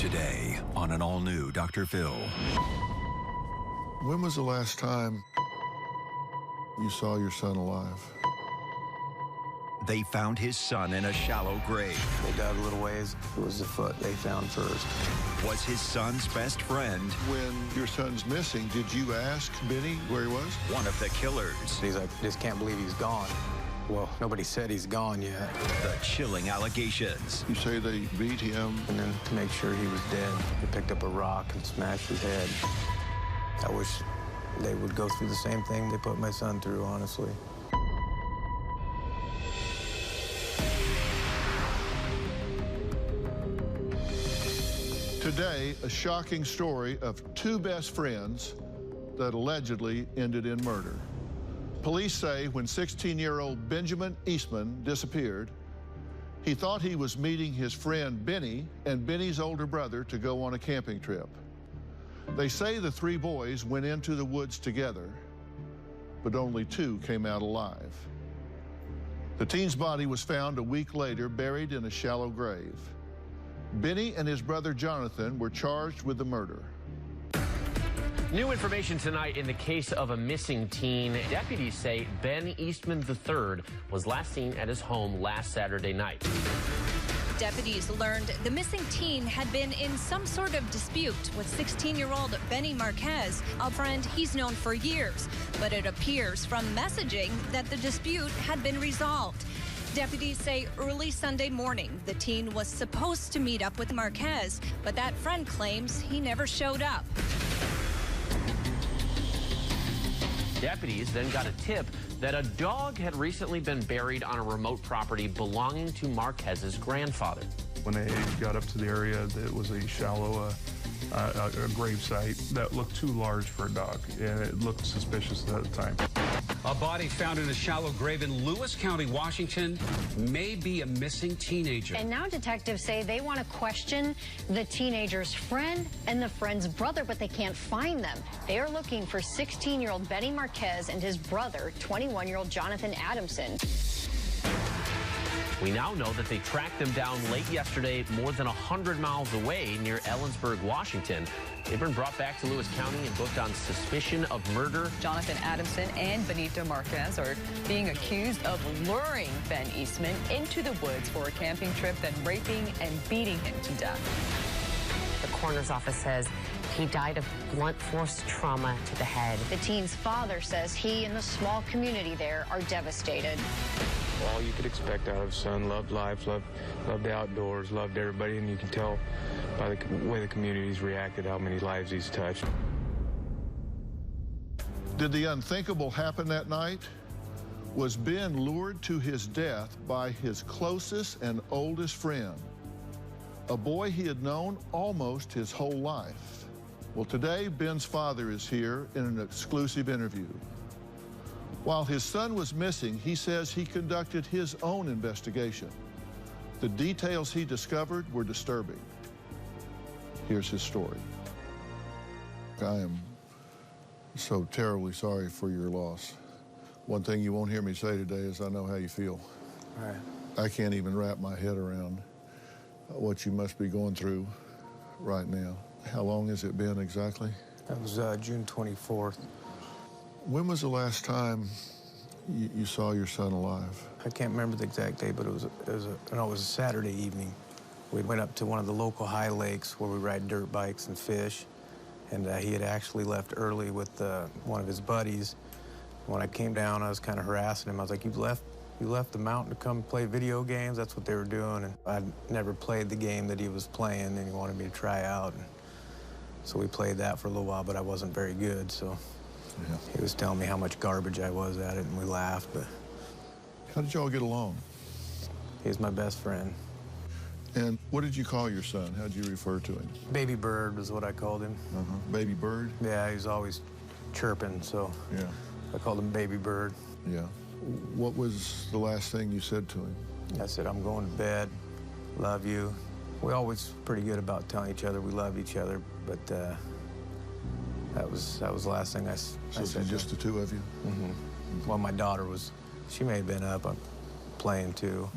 Today on an all-new Dr. Phil. When was the last time you saw your son alive? They found his son in a shallow grave. They dug a little ways. It was the foot they found first. Was his son's best friend When your son's missing, did you ask Benny where he was? one of the killers? He's like, just can't believe he's gone. Well, nobody said he's gone yet. The chilling allegations. You say they beat him. And then to make sure he was dead, they picked up a rock and smashed his head. I wish they would go through the same thing they put my son through, honestly. Today, a shocking story of two best friends that allegedly ended in murder. Police say when 16-year-old Benjamin Eastman disappeared, he thought he was meeting his friend Benny and Benny's older brother to go on a camping trip. They say the three boys went into the woods together, but only two came out alive. The teen's body was found a week later, buried in a shallow grave. Benny and his brother Jonathan were charged with the murder. New information tonight in the case of a missing teen. Deputies say Ben Eastman III was last seen at his home last Saturday night. Deputies learned the missing teen had been in some sort of dispute with 16-year-old Benny Marquez, a friend he's known for years. But it appears from messaging that the dispute had been resolved. Deputies say early Sunday morning, the teen was supposed to meet up with Marquez, but that friend claims he never showed up. Deputies then got a tip that a dog had recently been buried on a remote property belonging to Marquez's grandfather. When they got up to the area, it was a shallow a grave site that looked too large for a dog, and it looked suspicious at the time. A body found in a shallow grave in Lewis County, Washington, may be a missing teenager. And now detectives say they want to question the teenager's friend and the friend's brother, but they can't find them. They are looking for 16-year-old Benny Marquez and his brother, 21-year-old Jonathan Adamson. We now know that they tracked them down late yesterday, more than 100 miles away near Ellensburg, Washington. They've been brought back to Lewis County and booked on suspicion of murder. Jonathan Adamson and Benito Marquez are being accused of luring Ben Eastman into the woods for a camping trip, then raping and beating him to death. The coroner's office says he died of blunt force trauma to the head. The teen's father says he and the small community there are devastated. All you could expect out of son, loved life, loved the outdoors, loved everybody, and you can tell by the way the community's reacted how many lives he's touched. Did the unthinkable happen that night? Was Ben lured to his death by his closest and oldest friend, a boy he had known almost his whole life? Well, today, Ben's father is here in an exclusive interview. While his son was missing, he says he conducted his own investigation. The details he discovered were disturbing. Here's his story. I am so terribly sorry for your loss. One thing you won't hear me say today is I know how you feel. All right. I can't even wrap my head around what you must be going through right now. How long has it been exactly? That was June 24th. When was the last time you saw your son alive? I can't remember the exact day, but it was a Saturday evening. We went up to one of the local high lakes where we ride dirt bikes and fish, and he had actually left early with one of his buddies. When I came down, I was kind of harassing him. I was like, you left the mountain to come play video games? That's what they were doing. And I'd never played the game that he was playing, and he wanted me to try out. And so we played that for a little while, but I wasn't very good, so. Yeah. He was telling me how much garbage I was at it, and we laughed, but... How did y'all get along? He's my best friend. And what did you call your son? How did you refer to him? Baby Bird was what I called him. Baby Bird? Yeah, he was always chirping, so yeah. I called him Baby Bird. Yeah. What was the last thing you said to him? I said, I'm going to bed, love you. We always pretty good about telling each other we love each other, but that was the last thing I said. So just the two of you? Mm-hmm. Well, my daughter she may have been up playing too.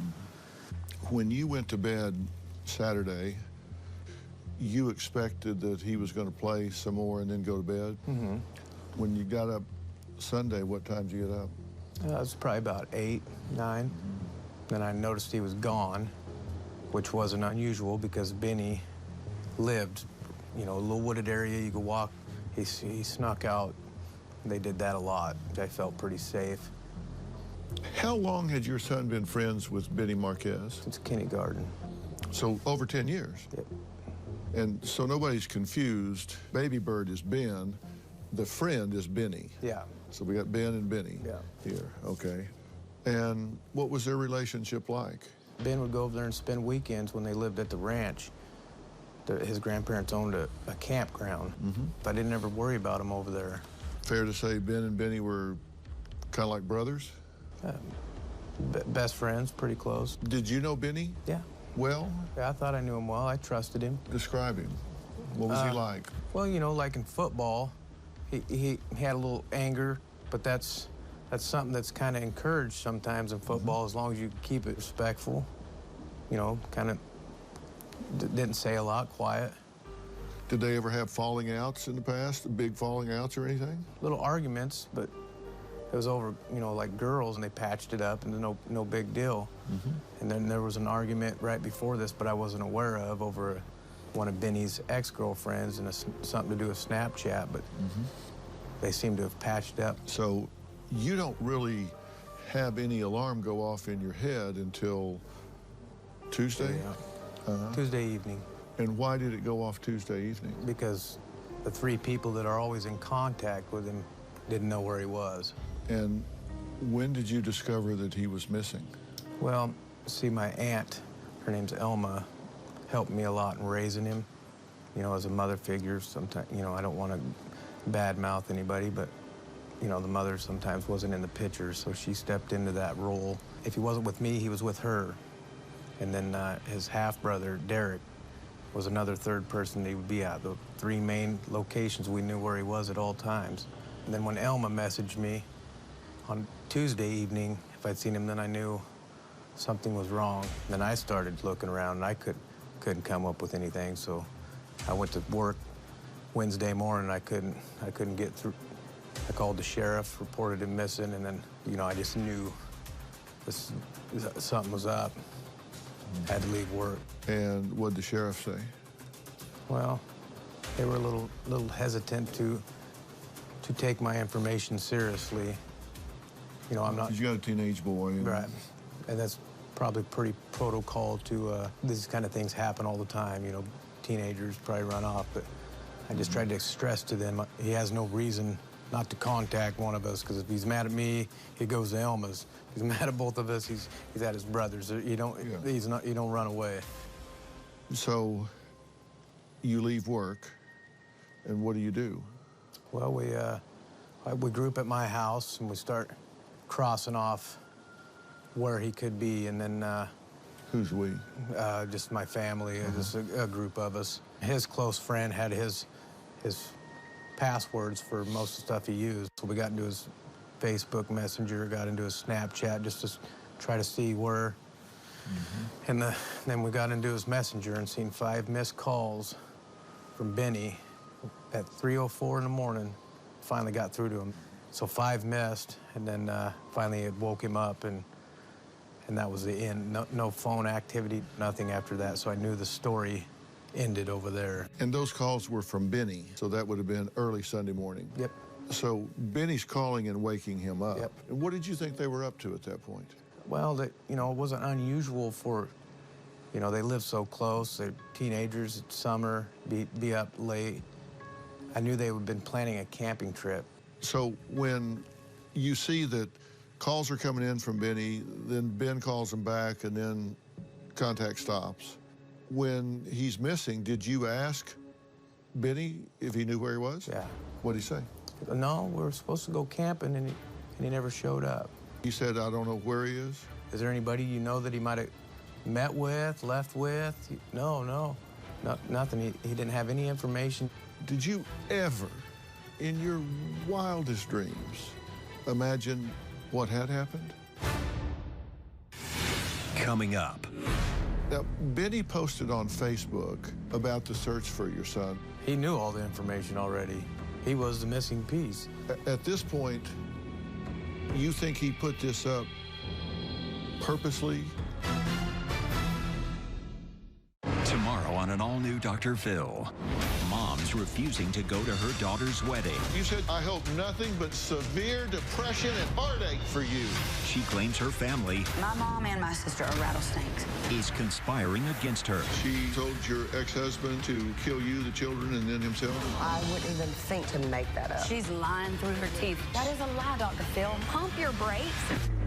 When you went to bed Saturday, you expected that he was going to play some more and then go to bed? Mm-hmm. When you got up Sunday, what time did you get up? It was probably about 8, 9. Mm-hmm. Then I noticed he was gone, which wasn't unusual because Benny lived, you know, a little wooded area you could walk. He snuck out. They did that a lot. I felt pretty safe. How long had your son been friends with Benny Marquez? Since kindergarten. So over 10 years? Yep. And so nobody's confused. Baby Bird is Ben. The friend is Benny. Yeah. So we got Ben and Benny here. Okay. And what was their relationship like? Ben would go over there and spend weekends when they lived at the ranch. His grandparents owned a campground. Mm-hmm. But I didn't ever worry about him over there. Fair to say Ben and Benny were kind of like brothers? Best friends, pretty close. Did you know Benny? Yeah. Well? Yeah, I thought I knew him well. I trusted him. Describe him. What was he like? Well, you know, like in football, he had a little anger, but that's something that's kind of encouraged sometimes in football, as long as you keep it respectful. You know, kind of didn't say a lot, quiet. Did they ever have falling outs in the past, big falling outs or anything? Little arguments, but it was over, you know, like girls, and they patched it up, and no big deal. Mm-hmm. And then there was an argument right before this, but I wasn't aware of, over one of Benny's ex-girlfriends and something to do with Snapchat, but they seem to have patched up. So you don't really have any alarm go off in your head until Tuesday? Yeah. Tuesday evening. And why did it go off Tuesday evening? Because the 3 people that are always in contact with him didn't know where he was. And when did you discover that he was missing? Well, see, my aunt, her name's Elma, helped me a lot in raising him, you know, as a mother figure. Sometimes, you know, I don't want to badmouth anybody, but, you know, the mother sometimes wasn't in the picture, so she stepped into that role. If he wasn't with me, he was with her. And then his half-brother, Derek, was another third person he would be at. The 3 main locations we knew where he was at all times. And then when Elma messaged me on Tuesday evening, if I'd seen him, then I knew something was wrong. Then I started looking around, and I couldn't come up with anything, so I went to work Wednesday morning. I couldn't get through. I called the sheriff, reported him missing, and then, you know, I just knew something was up. Had to leave work. And what'd the sheriff say? Well, they were a little hesitant to take my information seriously. You know, I'm not... Because you got a teenage boy. And... Right. And that's probably pretty protocol to... these kind of things happen all the time, you know. Teenagers probably run off, but I just tried to stress to them he has no reason not to contact one of us, because if he's mad at me, he goes to Elma's. If he's mad at both of us, he's at his brother's. You don't run away. So you leave work, and what do you do? Well, we group at my house, and we start crossing off where he could be, and then... Who's we? Just my family, just a group of us. His close friend had his passwords for most of the stuff he used. So we got into his Facebook Messenger, got into his Snapchat, just to try to see where. And then we got into his Messenger and seen 5 missed calls from Benny at 3:04 in the morning. Finally got through to him. So 5 missed, and then finally it woke him up, and that was the end. No phone activity, nothing after that. So I knew the story ended over there. And those calls were from Benny, so that would have been early Sunday morning. Yep. So Benny's calling and waking him up. Yep. And what did you think they were up to at that point? Well, you know, it wasn't unusual for, you know, they live so close. They're teenagers, it's summer, be up late. I knew they had been planning a camping trip. So when you see that calls are coming in from Benny, then Ben calls him back, and then contact stops. When he's missing, did you ask Benny if he knew where he was? Yeah. What'd he say? No, we were supposed to go camping, and he never showed up. He said, I don't know where he is? Is there anybody you know that he might have met with, left with? No, nothing. He didn't have any information. Did you ever, in your wildest dreams, imagine what had happened? Coming up, Now, Benny posted on Facebook about the search for your son. He knew all the information already. He was the missing piece. At this point, you think he put this up purposely? Tomorrow on an all-new Dr. Phil, mom's refusing to go to her daughter's wedding. You said, I hope nothing but severe depression and heartache for you. She claims her family My mom and my sister are rattlesnakes. is conspiring against her. She told your ex-husband to kill you, the children, and then himself? I wouldn't even think to make that up. She's lying through her teeth. That is a lie, Dr. Phil. Pump your brakes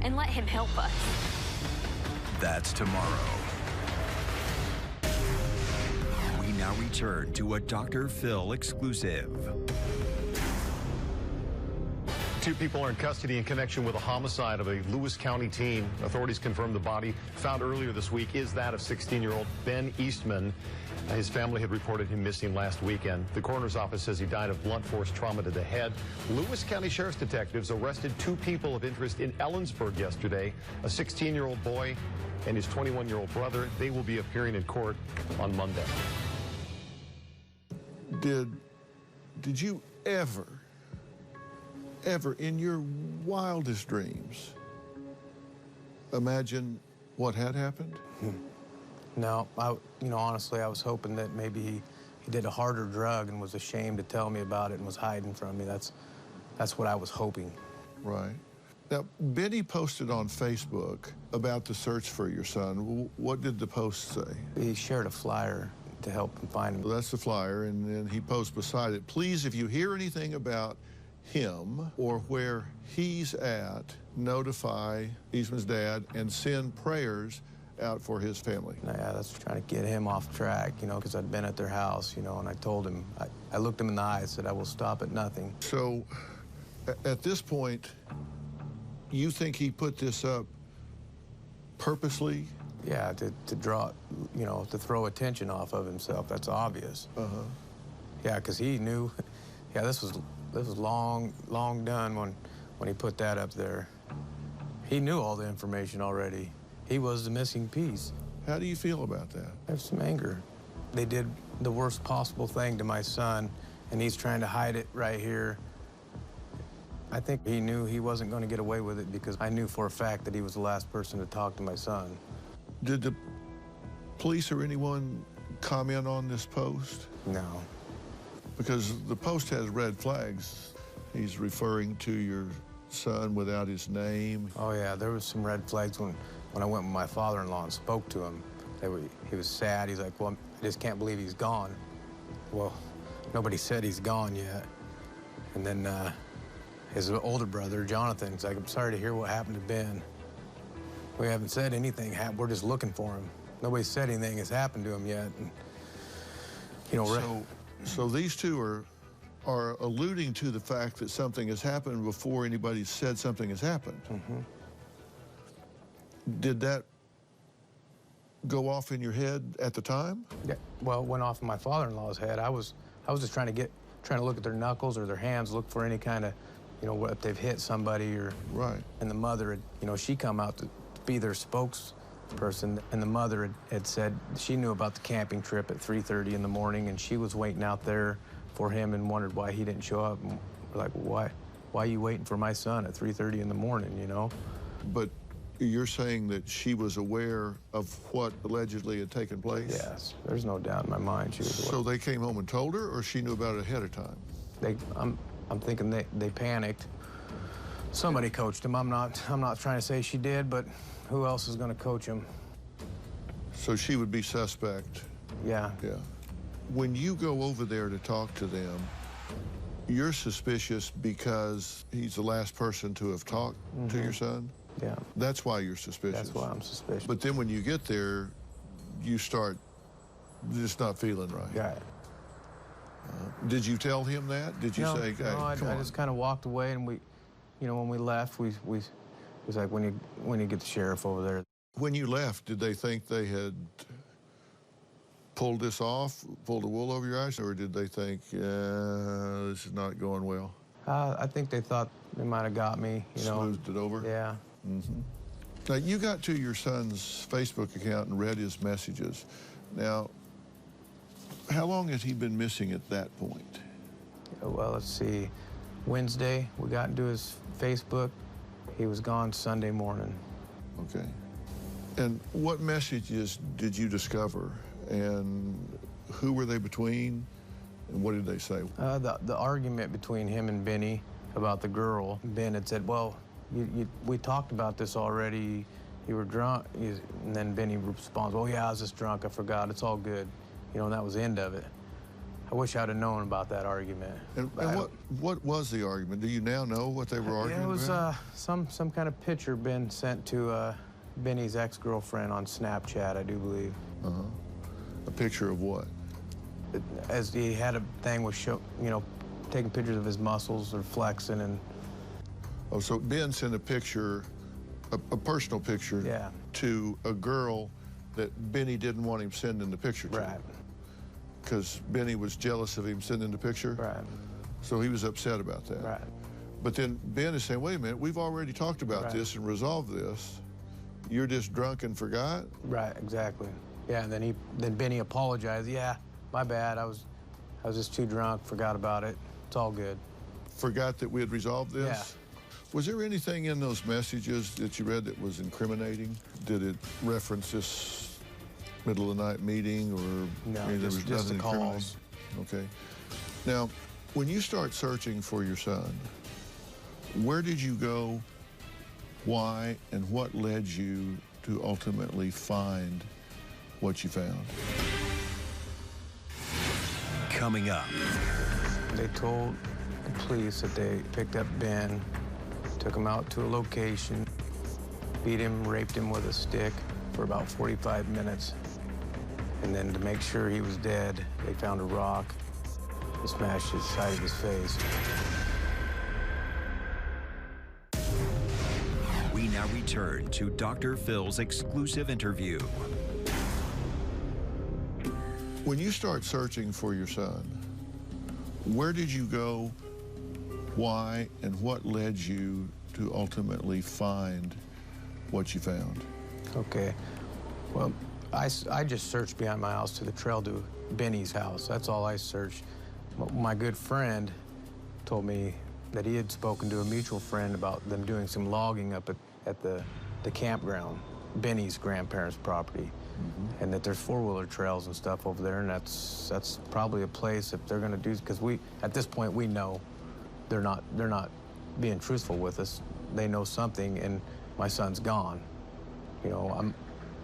and let him help us. That's tomorrow. We now return to a Dr. Phil exclusive. Two people are in custody in connection with a homicide of a Lewis County teen. Authorities confirmed the body found earlier this week is that of 16-year-old Ben Eastman. His family had reported him missing last weekend. The coroner's office says he died of blunt force trauma to the head. Lewis County Sheriff's detectives arrested two people of interest in Ellensburg yesterday, a 16-year-old boy and his 21-year-old brother. They will be appearing in court on Monday. Did you ever in your wildest dreams imagine what had happened? No, honestly, I was hoping that maybe he did a harder drug and was ashamed to tell me about it and was hiding from me. That's what I was hoping. Right. Now, Benny posted on Facebook about the search for your son. What did the post say? He shared a flyer to help him find him. Well, that's the flyer, and then he posts beside it, please, if you hear anything about him or where he's at, notify Eastman's dad and send prayers out for his family. Yeah, that's trying to get him off track, because I'd been at their house, and I told him, I looked him in the eye and said, I will stop at nothing. So, at this point, you think he put this up purposely? Yeah, to draw, to throw attention off of himself. That's obvious. Uh-huh. Yeah, because he knew, yeah, this was long done when he put that up there. He knew all the information already. He was the missing piece. How do you feel about that? I have some anger. They did the worst possible thing to my son, and he's trying to hide it right here. I think he knew he wasn't going to get away with it because I knew for a fact that he was the last person to talk to my son. Did the police or anyone comment on this post? No. Because the post has red flags. He's referring to your son without his name. Oh, yeah, there was some red flags when I went with my father-in-law and spoke to him. He was sad. He's like, well, I just can't believe he's gone. Well, nobody said he's gone yet. And then his older brother, Jonathan, he's like, I'm sorry to hear what happened to Ben. We haven't said anything. We're just looking for him. Nobody said anything has happened to him yet. And, So these two are alluding to the fact that something has happened before anybody said something has happened. Mm-hmm. Did that go off in your head at the time? Yeah, well, it went off in my father-in-law's head. I was just trying to look at their knuckles or their hands, look for any kind of, if they've hit somebody or. Right. And the mother had, she come out to be their spokesperson, and the mother had said she knew about the camping trip at 3:30 in the morning, and she was waiting out there for him and wondered why he didn't show up. And we're like, why are you waiting for my son at 3:30 in the morning, But you're saying that she was aware of what allegedly had taken place? Yes, there's no doubt in my mind she was aware. So they came home and told her, or she knew about it ahead of time? I'm thinking they panicked. Somebody coached him. I'm not trying to say she did, but who else is going to coach him? So she would be suspect. Yeah. Yeah. When you go over there to talk to them, you're suspicious because he's the last person to have talked to your son? Yeah. That's why you're suspicious? That's why I'm suspicious. But then when you get there, you start just not feeling right. Yeah. Did you tell him that? Did you say, hey, I just kind of walked away, and when we left, we was like, when you get the sheriff over there. When you left, did they think they had pulled this off, pulled the wool over your eyes, or did they think, this is not going well? I think they thought they might have got me, Smoothed it over? Yeah. Mm-hmm. Now, you got to your son's Facebook account and read his messages. Now, how long had he been missing at that point? Well, let's see. Wednesday, we got into his Facebook. He was gone Sunday morning. Okay. And what messages did you discover? And who were they between? And what did they say? The argument between him and Benny about the girl. Ben had said, well, we talked about this already. You were drunk. And then Benny responds, oh, yeah, I was just drunk. I forgot. It's all good. You know, and that was the end of it. I wish I'd have known about that argument. And what was the argument? Do you now know what they were arguing about? It was some kind of picture Ben sent to Benny's ex-girlfriend on Snapchat, I do believe. Uh-huh. A picture of what? As he had a thing with taking pictures of his muscles or flexing and... Oh, so Ben sent a picture, a personal picture, to a girl that Benny didn't want him sending the picture to. Right. Because Benny was jealous of him sending the picture? Right. So he was upset about that. Right. But then Ben is saying, wait a minute, we've already talked about this and resolved this. You're just drunk and forgot? Right, exactly. Yeah, and then Benny apologized. Yeah, my bad. I was just too drunk, forgot about it. It's all good. Forgot that we had resolved this? Yeah. Was there anything in those messages that you read that was incriminating? Did it reference this middle of the night meeting or no, just the calls? Okay. Now, when you start searching for your son, where did you go, why, and what led you to ultimately find what you found? Coming up. They told the police that they picked up Ben, took him out to a location, beat him, raped him with a stick for about 45 minutes. And then to make sure he was dead, they found a rock and smashed the side of his face. We now return to Dr. Phil's exclusive interview. When you start searching for your son, where did you go, why, and what led you to ultimately find what you found? Okay. Well, I just searched behind my house to the trail to Benny's house. That's all I searched. My good friend told me that he had spoken to a mutual friend about them doing some logging up at the campground, Benny's grandparents' property, and that there's four-wheeler trails and stuff over there, and that's probably a place if they're going to do, because at this point we know they're not being truthful with us. They know something, and my son's gone. You know,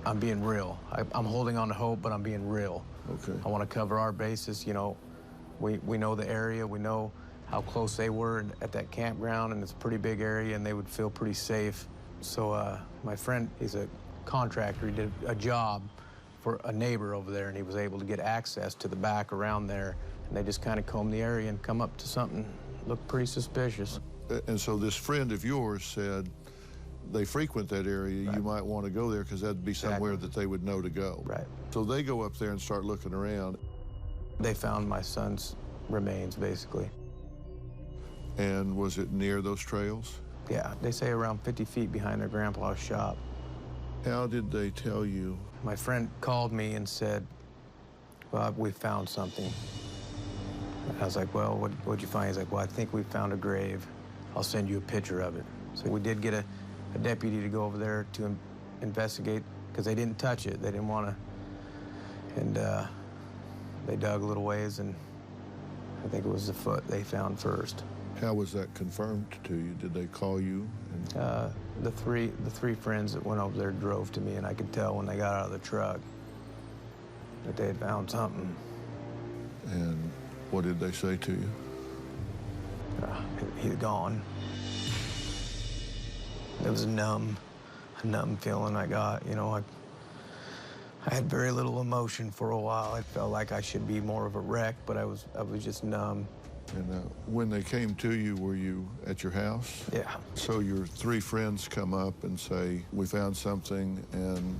I'm being real. I'm holding on to hope, but I'm being real. Okay. I want to cover our bases. You know, we know the area. We know how close they were at that campground, and it's a pretty big area, and they would feel pretty safe. So my friend, he's a contractor. He did a job for a neighbor over there, and he was able to get access to the back around there. And they just kind of combed the area and come up to something that looked pretty suspicious. And so this friend of yours said, they frequent that area, you might want to go there because that'd be somewhere that they would know to go. Right. So they go up there and start looking around. They found my son's remains, basically. And was it near those trails? Yeah, they say around 50 feet behind their grandpa's shop. How did they tell you? My friend called me and said, well, we found something. I was like, well, what'd you find? He's like, well, I think we found a grave. I'll send you a picture of it. So we did get a deputy to go over there to investigate because they didn't touch it. They didn't want to. And they dug a little ways, and I think it was the foot they found first. How was that confirmed to you? Did they call you? The three friends that went over there drove to me, and I could tell when they got out of the truck that they had found something. And what did they say to you? He's gone. It was a numb feeling I got. You know, I had very little emotion for a while. I felt like I should be more of a wreck, but I was just numb. And when they came to you, were you at your house? Yeah. So your three friends come up and say, we found something, and...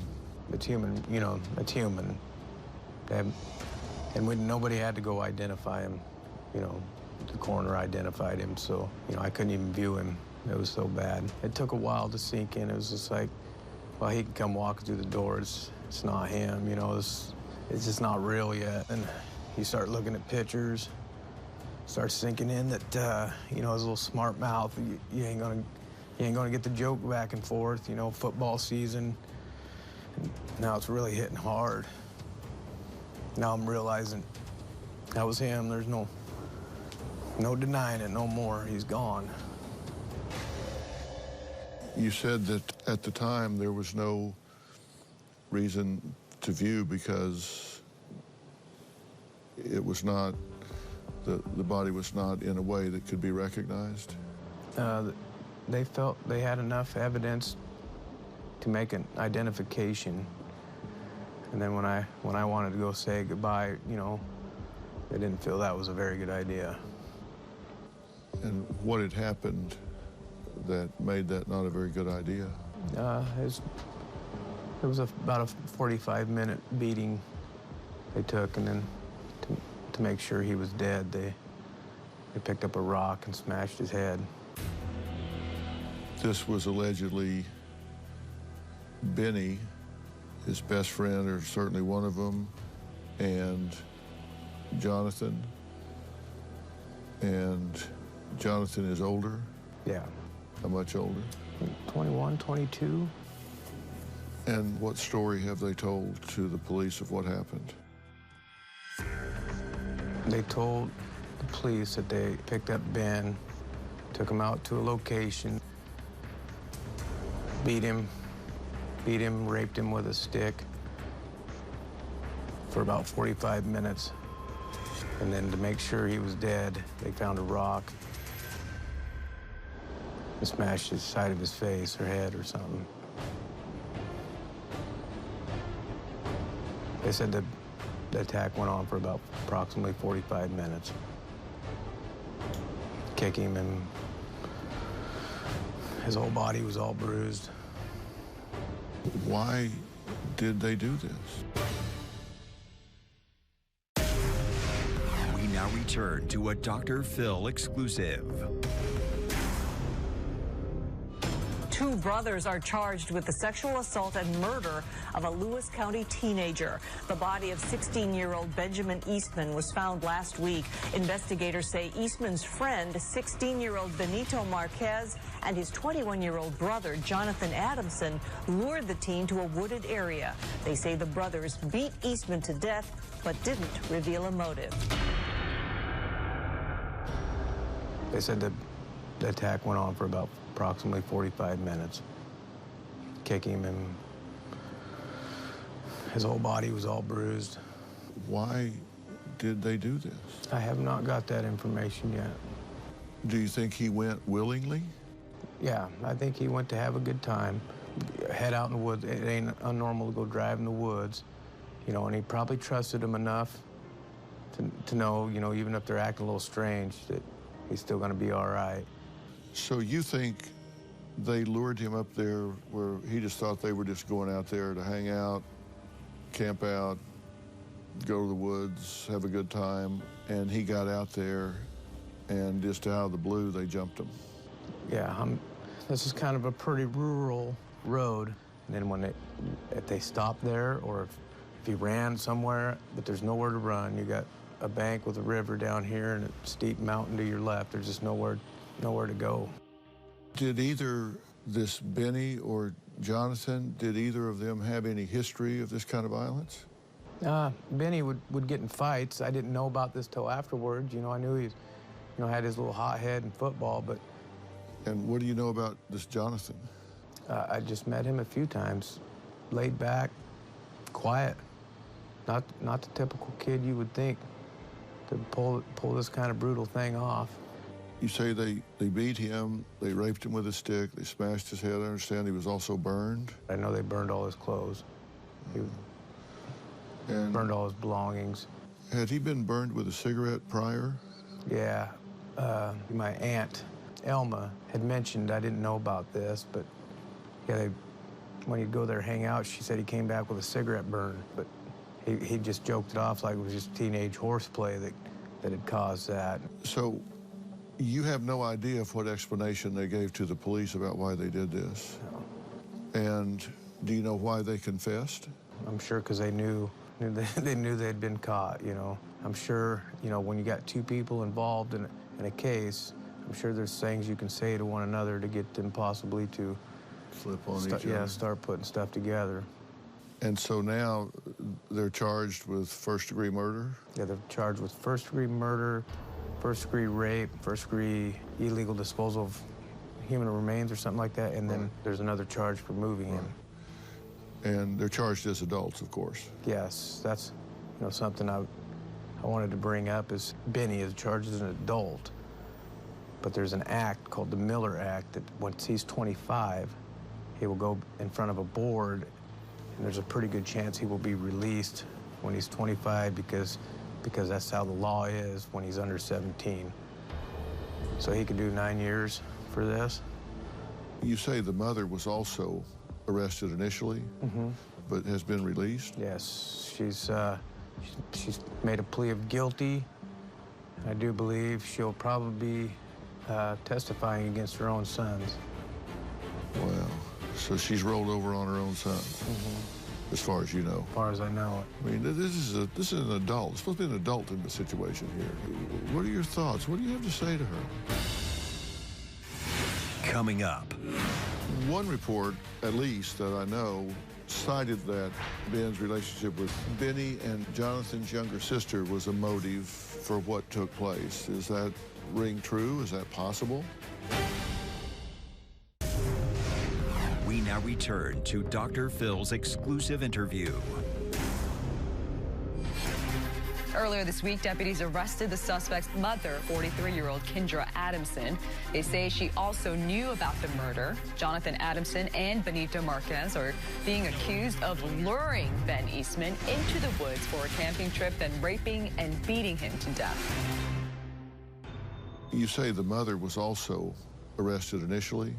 It's human, you know, it's human. And nobody had to go identify him. You know, the coroner identified him, so, you know, I couldn't even view him. It was so bad. It took a while to sink in. It was just like, well, he can come walking through the door. It's not him, you know, it's just not real yet. And you start looking at pictures, starts sinking in that, you know, his little smart mouth, you ain't gonna get the joke back and forth, you know, football season. And now it's really hitting hard. Now I'm realizing that was him. There's no denying it no more. He's gone. You said that at the time there was no reason to view because it was not, the body was not in a way that could be recognized? They felt they had enough evidence to make an identification. And then when I wanted to go say goodbye, you know, they didn't feel that was a very good idea. And what had happened that made that not a very good idea? It was about a 45-minute beating they took, and then to make sure he was dead, they picked up a rock and smashed his head. This was allegedly Benny, his best friend, or certainly one of them, and Jonathan. And Jonathan is older? Yeah. How much older? 21, 22. And what story have they told to the police of what happened? They told the police that they picked up Ben, took him out to a location, beat him, raped him with a stick for about 45 minutes. And then to make sure he was dead, they found a rock and smashed the side of his face or head or something. They said the attack went on for about approximately 45 minutes. Kicking him, and his whole body was all bruised. Why did they do this? We now return to a Dr. Phil exclusive. Two brothers are charged with the sexual assault and murder of a Lewis County teenager. The body of 16-year-old Benjamin Eastman was found last week. Investigators say Eastman's friend, 16-year-old Benito Marquez, and his 21-year-old brother, Jonathan Adamson, lured the teen to a wooded area. They say the brothers beat Eastman to death, but didn't reveal a motive. They said the attack went on for about approximately 45 minutes. Kicking him, and his whole body was all bruised. Why did they do this? I have not got that information yet. Do you think he went willingly? Yeah, I think he went to have a good time, head out in the woods. It ain't unnormal to go drive in the woods, you know, and he probably trusted him enough to know, you know, even if they're acting a little strange, that he's still gonna be all right. So you think they lured him up there where he just thought they were just going out there to hang out, camp out, go to the woods, have a good time, and he got out there and just out of the blue, they jumped him? Yeah, this is kind of a pretty rural road. And then when if they stopped there, or if he ran somewhere, but there's nowhere to run, you got a bank with a river down here and a steep mountain to your left. There's just nowhere to go. Did either this Benny or Jonathan, did either of them have any history of this kind of violence? Benny would get in fights. I didn't know about this till afterwards. You know, I knew he, had his little hot head in football, but. And what do you know about this Jonathan? I just met him a few times. Laid back, quiet. Not the typical kid you would think to pull this kind of brutal thing off. You say they beat him, they raped him with a stick, they smashed his head. I understand he was also burned. I know they burned all his clothes. And burned all his belongings. Had he been burned with a cigarette prior? Yeah. My aunt, Elma, had mentioned, I didn't know about this, but yeah, when he'd go there hang out, she said he came back with a cigarette burn, but he just joked it off like it was just teenage horseplay that had caused that. So you have no idea of what explanation they gave to the police about why they did this? No. And Do you know why they confessed? I'm sure because they knew they'd been caught, you know. I'm sure, you know, when you got two people involved in a case, I'm sure there's things you can say to one another to get them possibly to flip on each other. Yeah, start putting stuff together. And so now they're charged with first-degree murder? Yeah, they're charged with first-degree murder, first-degree rape, first-degree illegal disposal of human remains or something like that, and then there's another charge for moving him. And they're charged as adults, of course. Yes, that's, you know, something I wanted to bring up is Benny is charged as an adult, but there's an act called the Miller Act that once he's 25, he will go in front of a board, and there's a pretty good chance he will be released when he's 25 because that's how the law is when he's under 17. So he could do 9 years for this. You say the mother was also arrested initially, but has been released? Yes, she's made a plea of guilty. I do believe she'll probably be testifying against her own sons. Wow. So she's rolled over on her own sons, as far as you know. As far as I know it. I mean, this is an adult. It's supposed to be an adult in the situation here. What are your thoughts? What do you have to say to her? Coming up. One report, at least, that I know, cited that Ben's relationship with Benny and Jonathan's younger sister was a motive for what took place. Is that ring true? Is that possible? We now return to Dr. Phil's exclusive interview. Earlier this week, deputies arrested the suspect's mother, 43-year-old Kendra Adamson. They say she also knew about the murder. Jonathan Adamson and Benito Marquez are being accused of luring Ben Eastman into the woods for a camping trip, then raping and beating him to death. You say the mother was also arrested initially,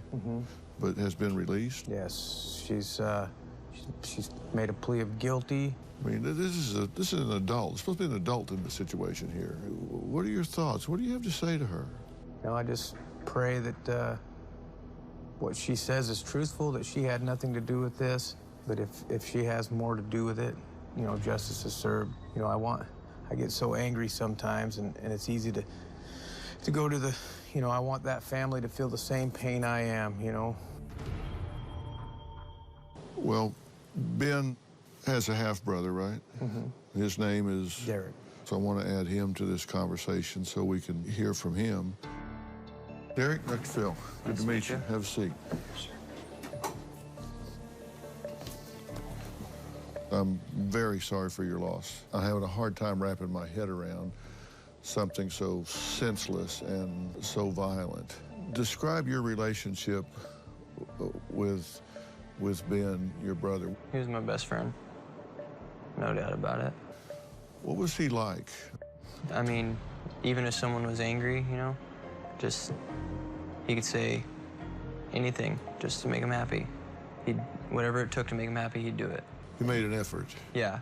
but has been released? Yes, she's made a plea of guilty. I mean, this is an adult. It's supposed to be an adult in the situation here. What are your thoughts? What do you have to say to her? You know, I just pray that what she says is truthful, that she had nothing to do with this, but if she has more to do with it, you know, justice is served. You know, I get so angry sometimes, and it's easy to go to the, you know, I want that family to feel the same pain I am, you know. Well, Ben has a half-brother, right? His name is? Derek. So I want to add him to this conversation so we can hear from him. Derek, Dr. Phil, good to meet you. Have a seat. I'm very sorry for your loss. I'm having a hard time wrapping my head around something so senseless and so violent. Describe your relationship with Ben, your brother. He was my best friend. No doubt about it. What was he like? I mean, even if someone was angry, you know, he could say anything just to make him happy. Whatever it took to make him happy, he'd do it. He made an effort. Yeah.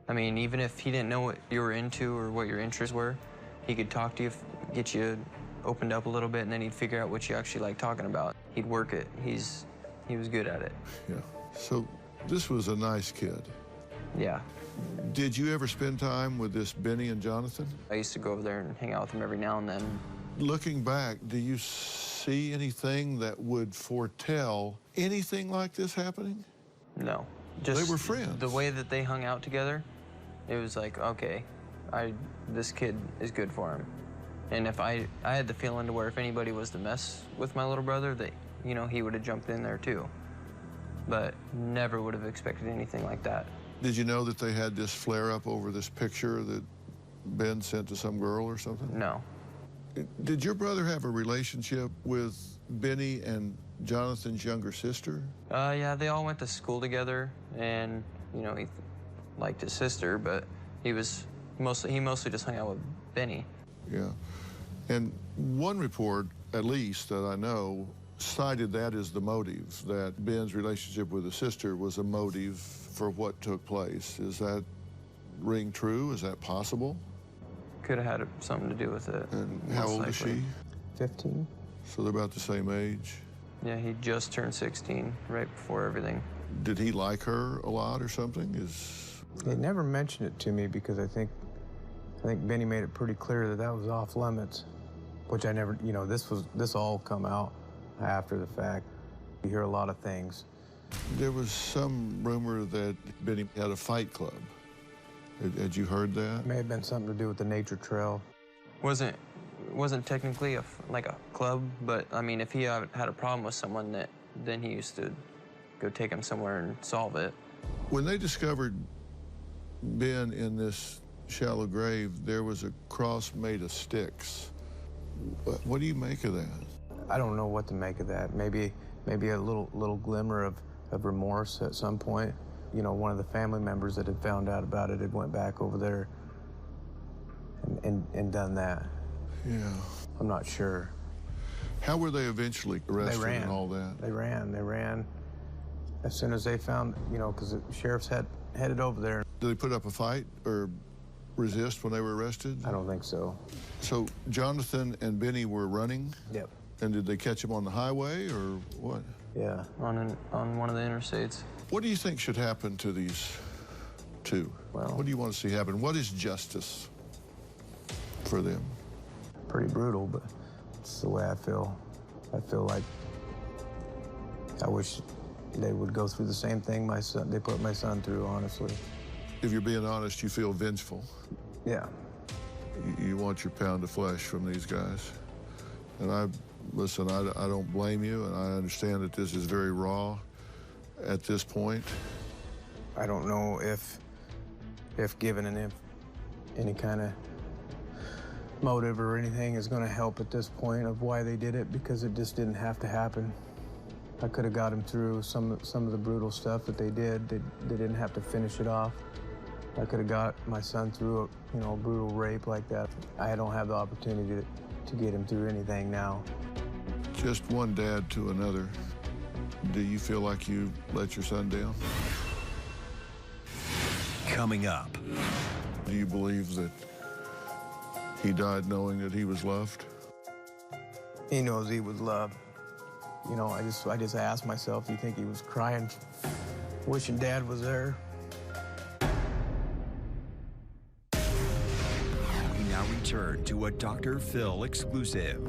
I mean, even if he didn't know what you were into or what your interests were, he could talk to you, get you opened up a little bit, and then he'd figure out what you actually like talking about. He'd work it. He was good at it. Yeah. So this was a nice kid. Yeah. Did you ever spend time with this Benny and Jonathan? I used to go over there and hang out with them every now and then. Looking back, do you see anything that would foretell anything like this happening? No. They were friends. The way that they hung out together, it was like, okay, this kid is good for him. And if I had the feeling to where if anybody was to mess with my little brother, that, you know, he would have jumped in there too. But never would have expected anything like that. Did you know that they had this flare-up over this picture that Ben sent to some girl or something? No. Did your brother have a relationship with Benny and Jonathan's younger sister? Yeah, they all went to school together, and, you know, he liked his sister, but he mostly just hung out with Benny. Yeah. And one report, at least, that I know, cited that as the motive, that Ben's relationship with his sister was a motive for what took place. Is that ring true? Is that possible? Could have had something to do with it. And how old is she? 15. So they're about the same age? Yeah, he just turned 16 right before everything. Did he like her a lot or something? They never mentioned it to me because I think Benny made it pretty clear that that was off limits, which I never, you know, this all come out after the fact. You hear a lot of things. There was some rumor that Benny had a fight club. Had you heard that? It may have been something to do with the nature trail. Wasn't technically like a club, but I mean, if he had a problem with someone, then he used to go take him somewhere and solve it. When they discovered Ben in this shallow grave, there was a cross made of sticks. What do you make of that? I don't know what to make of that. Maybe a little glimmer of remorse at some point. You know, one of the family members that had found out about it had went back over there and done that. Yeah. I'm not sure. How were they eventually arrested and all that? They ran. As soon as they found, you know, because the sheriffs headed over there. Did they put up a fight or resist when they were arrested? I don't think so. So Jonathan and Benny were running? Yep. And did they catch him on the highway or what? Yeah. On one of the interstates. What do you think should happen to these two? Well, what do you want to see happen? What is justice for them? Pretty brutal, but it's the way I feel. I feel like I wish they would go through the same thing they put my son through, honestly. If you're being honest, you feel vengeful. Yeah. You want your pound of flesh from these guys. And listen, I don't blame you, and I understand that this is very raw at this point. I don't know if given any kind of motive or anything is going to help at this point of why they did it, because it just didn't have to happen. I could have got him through some of the brutal stuff that they did. They didn't have to finish it off. I could have got my son through a brutal rape like that. I don't have the opportunity to get him through anything now. Just one dad to another. Do you feel like you let your son down? Coming up. Do you believe that he died knowing that he was loved? He knows he was loved. You know, I just asked myself, you think he was crying, wishing Dad was there? We now return to a Dr. Phil exclusive.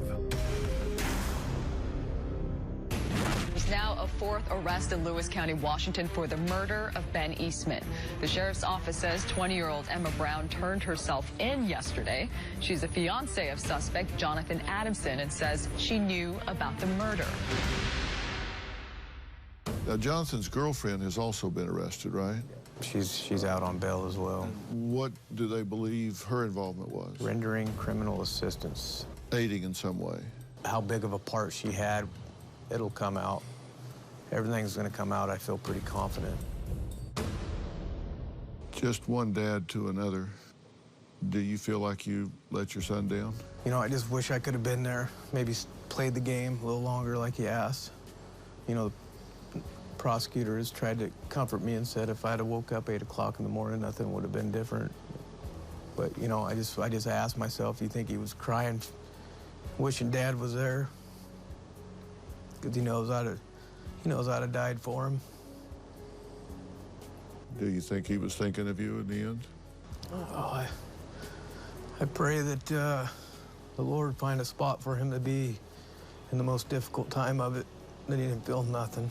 There's now a fourth arrest in Lewis County, Washington for the murder of Ben Eastman. The sheriff's office says 20-year-old Emma Brown turned herself in yesterday. She's a fiancée of suspect Jonathan Adamson and says she knew about the murder. Now, Jonathan's girlfriend has also been arrested, right? She's out on bail as well. What do they believe her involvement was? Rendering criminal assistance. Aiding in some way. How big of a part she had, it'll come out. Everything's going to come out, I feel pretty confident. Just one dad to another. Do you feel like you let your son down? You know, I just wish I could have been there. Maybe played the game a little longer like you asked. You know, the prosecutor has tried to comfort me and said if I'd have woke up 8 o'clock in the morning, nothing would have been different. But, you know, I just asked myself, you think he was crying, wishing Dad was there? Because he knows I'd have died for him. Do you think he was thinking of you in the end? Oh, I pray that the Lord find a spot for him to be in the most difficult time of it, that he didn't feel nothing.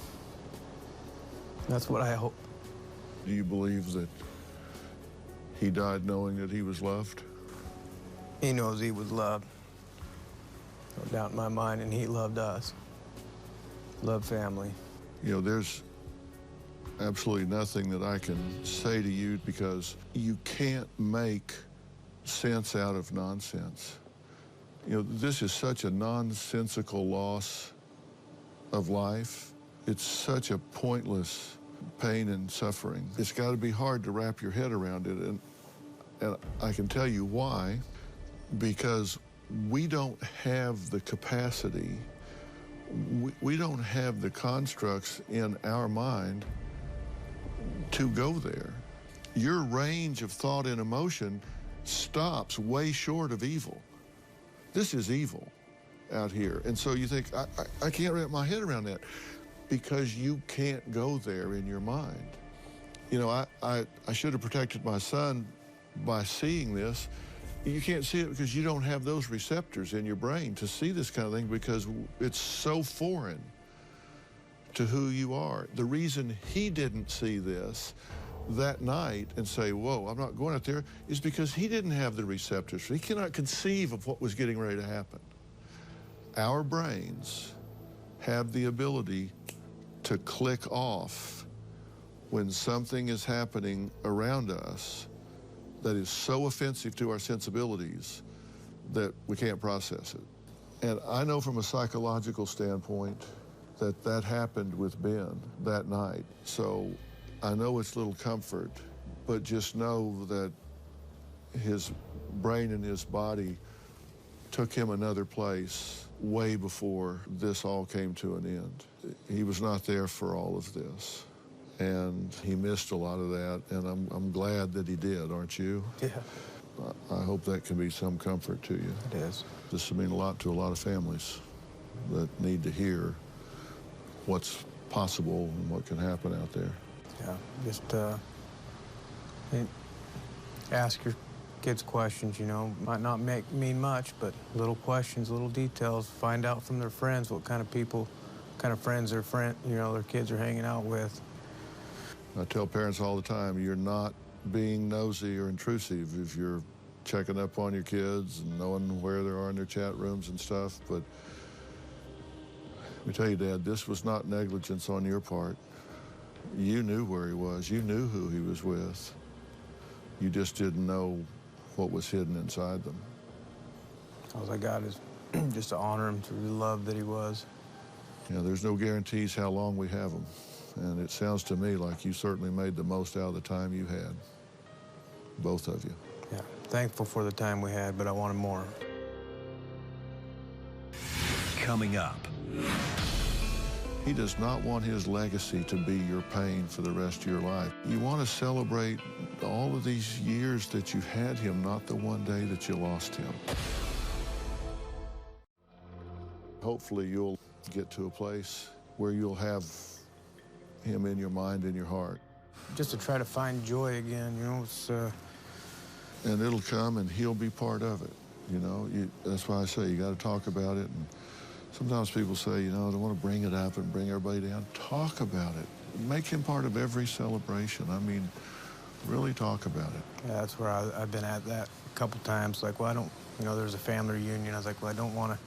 That's what I hope. Do you believe that he died knowing that he was loved? He knows he was loved. No doubt in my mind, and he loved us. Loved family. You know, there's absolutely nothing that I can say to you because you can't make sense out of nonsense. You know, this is such a nonsensical loss of life. It's such a pointless pain and suffering. It's got to be hard to wrap your head around it, and I can tell you why. Because we don't have the capacity, we don't have the constructs in our mind to go there. Your range of thought and emotion stops way short of evil. This is evil out here. And so you think, I can't wrap my head around that. because you can't go there in your mind. You know, I should have protected my son by seeing this. You can't see it because you don't have those receptors in your brain to see this kind of thing because it's so foreign to who you are. The reason he didn't see this that night and say, whoa, I'm not going out there, is because he didn't have the receptors. He cannot conceive of what was getting ready to happen. Our brains have the ability to click off when something is happening around us that is so offensive to our sensibilities that we can't process it. And I know from a psychological standpoint that that happened with Ben that night. So I know it's little comfort, but just know that his brain and his body took him another place way before this all came to an end. He was not there for all of this, and he missed a lot of that, and I'm glad that he did, aren't you? Yeah. I hope that can be some comfort to you. It is. This will mean a lot to a lot of families that need to hear what's possible and what can happen out there. Yeah, just ask your kids questions, you know. Might not mean much, but little questions, little details. Find out from their friends what kind of people, kind of friends their kids are hanging out with. I tell parents all the time, you're not being nosy or intrusive if you're checking up on your kids and knowing where they are in their chat rooms and stuff, but let me tell you, Dad, this was not negligence on your part. You knew where he was. You knew who he was with. You just didn't know what was hidden inside them. All I got is just to honor him, to the love that he was. You know, there's no guarantees how long we have him. And it sounds to me like you certainly made the most out of the time you had. Both of you. Yeah, thankful for the time we had, but I wanted more. Coming up. He does not want his legacy to be your pain for the rest of your life. You want to celebrate all of these years that you had him, not the one day that you lost him. Hopefully you'll get to a place where you'll have him in your mind and your heart. Just to try to find joy again, you know, it's... And it'll come and he'll be part of it, you know. That's why I say you got to talk about it. And sometimes people say, you know, I don't want to bring it up and bring everybody down. Talk about it. Make him part of every celebration. I mean, really talk about it. Yeah, that's where I've been at that a couple times. Like, well, I don't, you know, there's a family reunion. I was like, well, I don't want to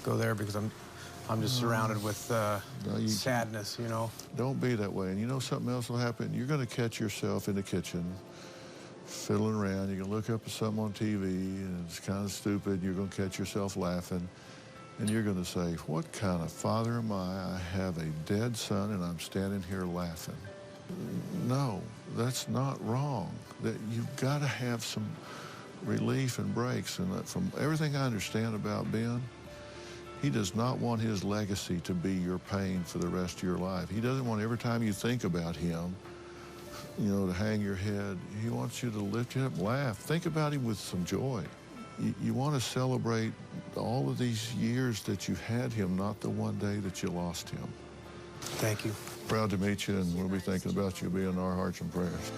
go there because I'm just surrounded with sadness, you know. Don't be that way. And you know something else will happen? You're going to catch yourself in the kitchen fiddling around. You're going to look up at something on TV, and it's kind of stupid. You're going to catch yourself laughing. And you're going to say, what kind of father am I? I have a dead son, and I'm standing here laughing. No, that's not wrong. That you've got to have some relief and breaks. And from everything I understand about Ben, he does not want his legacy to be your pain for the rest of your life. He doesn't want every time you think about him, you know, to hang your head. He wants you to lift you up, laugh. Think about him with some joy. You want to celebrate all of these years that you had him, not the one day that you lost him. Thank you. Proud to meet you, and we'll be thinking about you. Be in our hearts and prayers.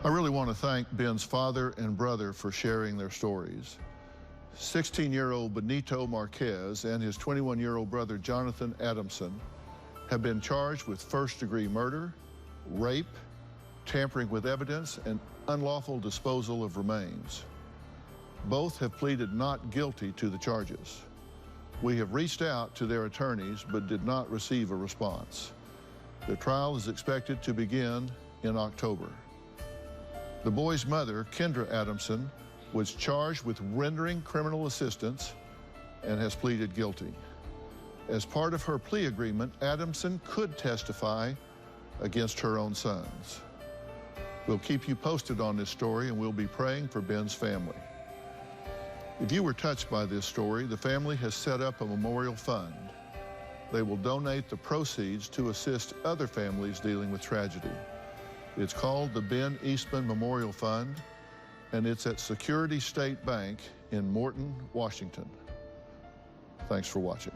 I really want to thank Ben's father and brother for sharing their stories. 16-year-old Benito Marquez and his 21-year-old brother Jonathan Adamson have been charged with first-degree murder, rape, tampering with evidence, and unlawful disposal of remains. Both have pleaded not guilty to the charges. We have reached out to their attorneys but did not receive a response. The trial is expected to begin in October. The boy's mother, Kendra Adamson, was charged with rendering criminal assistance and has pleaded guilty. As part of her plea agreement, Adamson could testify against her own sons. We'll keep you posted on this story, and we'll be praying for Ben's family. If you were touched by this story, the family has set up a memorial fund. They will donate the proceeds to assist other families dealing with tragedy. It's called the Ben Eastman Memorial Fund, and it's at Security State Bank in Morton, Washington. Thanks for watching.